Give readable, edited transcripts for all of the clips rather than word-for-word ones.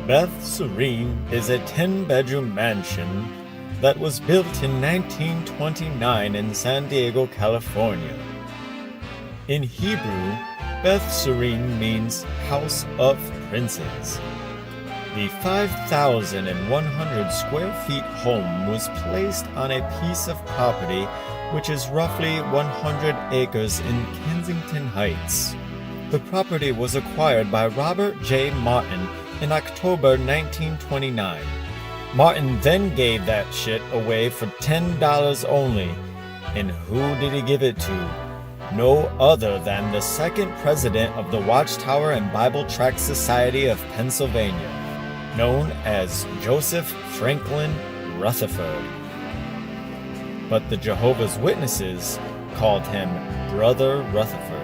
Beth Sarim is a 10-bedroom mansion that was built in 1929 in San Diego, California. In Hebrew, Beth Sarim means House of Princes. The 5,100 square feet home was placed on a piece of property which is roughly 100 acres in Kensington Heights. The property was acquired by Robert J. Martin in October 1929. Martin then gave that shit away for $10 only. And who did he give it to? No other than the second president of the Watchtower and Bible Tract Society of Pennsylvania, known as Joseph Franklin Rutherford. But the Jehovah's Witnesses called him Brother Rutherford.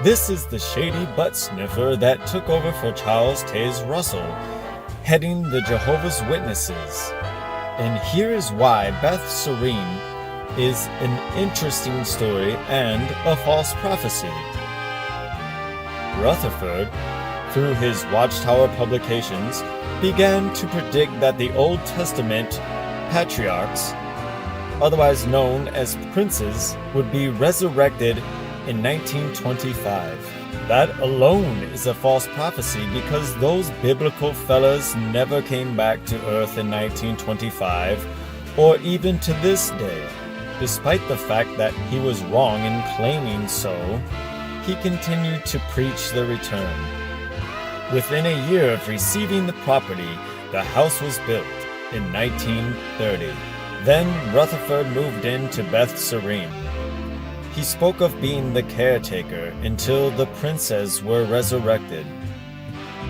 This is the shady butt sniffer that took over for Charles Taze Russell, heading the Jehovah's Witnesses. And here is why Beth Sarim is an interesting story and a false prophecy. Rutherford, through his Watchtower publications, began to predict that the Old Testament patriarchs, otherwise known as princes, would be resurrected in 1925. That alone is a false prophecy because those biblical fellas never came back to earth in 1925 or even to this day. Despite the fact that he was wrong in claiming so, he continued to preach the return. Within a year of receiving the property, the house was built in 1930. Then Rutherford moved into Beth Sarim. He spoke of being the caretaker until the princes were resurrected.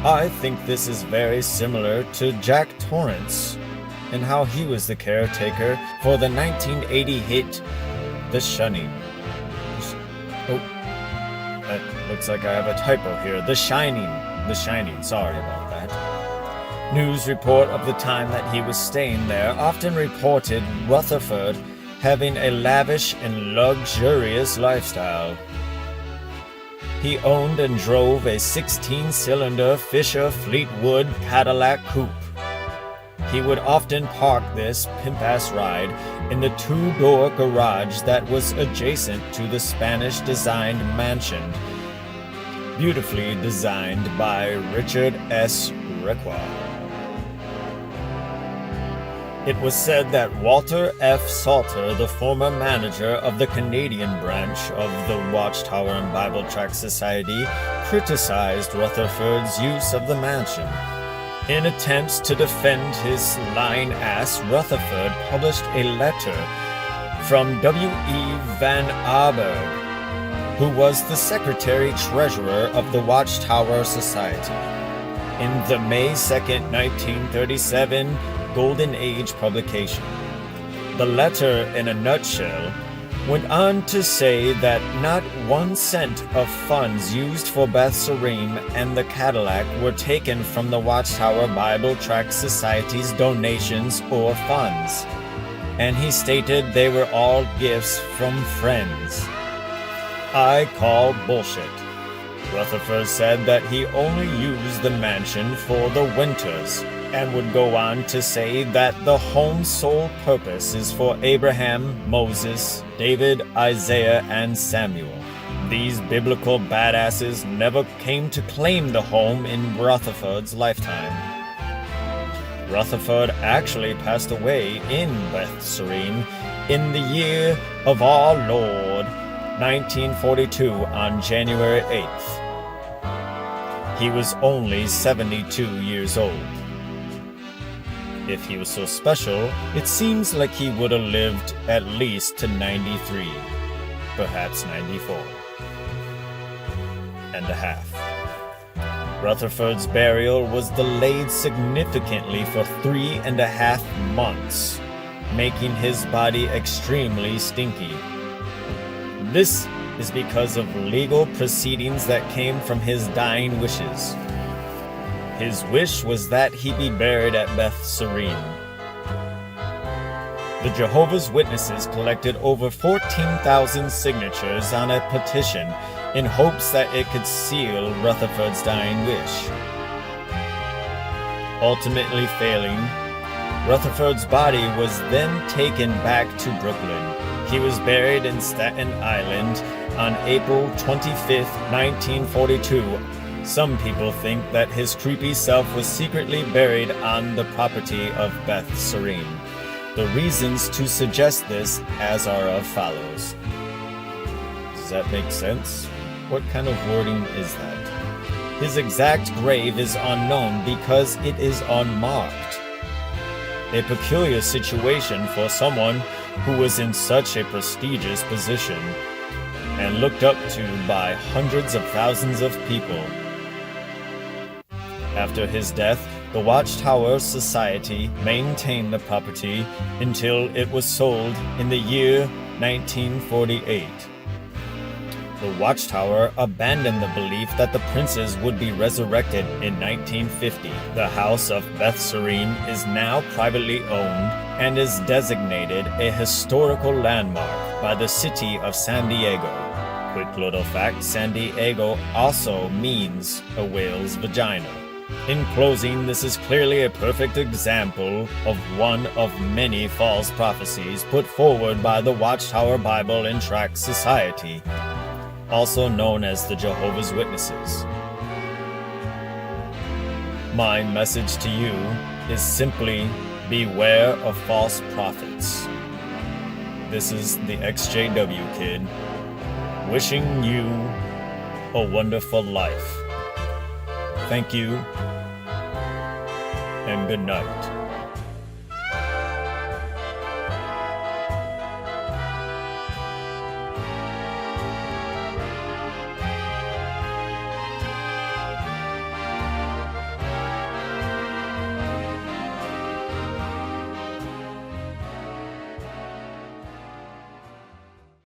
I think this is very similar to Jack Torrance and how he was the caretaker for the 1980 hit The Shining. Oh, that looks like I have a typo here. The Shining, sorry about that. News report of the time that he was staying there often reported Rutherford having a lavish and luxurious lifestyle. He owned and drove a 16-cylinder Fisher Fleetwood Cadillac coupe. He would often park this pimp-ass ride in the two-door garage that was adjacent to the Spanish-designed mansion, beautifully designed by Richard S. Requa. It was said that Walter F. Salter, the former manager of the Canadian branch of the Watchtower and Bible Tract Society, criticized Rutherford's use of the mansion. In attempts to defend his lying ass, Rutherford published a letter from W.E. Van Aarberg, who was the secretary-treasurer of the Watchtower Society. In the May 2nd, 1937, Golden Age publication. The letter, in a nutshell, went on to say that not 1 cent of funds used for Beth Sarim and the Cadillac were taken from the Watchtower Bible Tract Society's donations or funds, and he stated they were all gifts from friends. I call bullshit. Rutherford said that he only used the mansion for the winters, and would go on to say that the home's sole purpose is for Abraham, Moses, David, Isaiah, and Samuel. These biblical badasses never came to claim the home in Rutherford's lifetime. Rutherford actually passed away in Beth Sarim in the year of our Lord, 1942, on January 8th. He was only 72 years old. If he was so special, it seems like he would have lived at least to 93, perhaps 94 and a half. Rutherford's burial was delayed significantly for 3.5 months, making his body extremely stinky. This is because of legal proceedings that came from his dying wishes. His wish was that he be buried at Beth Sarim. The Jehovah's Witnesses collected over 14,000 signatures on a petition in hopes that it could seal Rutherford's dying wish. Ultimately failing, Rutherford's body was then taken back to Brooklyn. He was buried in Staten Island on April 25, 1942. Some people think that his creepy self was secretly buried on the property of Beth Sarim. The reasons to suggest this as are as follows. Does that make sense? What kind of wording is that? His exact grave is unknown because it is unmarked. A peculiar situation for someone who was in such a prestigious position and looked up to by hundreds of thousands of people. After his death, the Watchtower Society maintained the property until it was sold in the year 1948. The Watchtower abandoned the belief that the princes would be resurrected in 1950. The house of Beth Sarim is now privately owned and is designated a historical landmark by the city of San Diego. Quick little fact, San Diego also means a whale's vagina. In closing, this is clearly a perfect example of one of many false prophecies put forward by the Watchtower Bible and Tract Society, also known as the Jehovah's Witnesses. My message to you is simply beware of false prophets. This is the XJW Kid, wishing you a wonderful life. Thank you, and good night.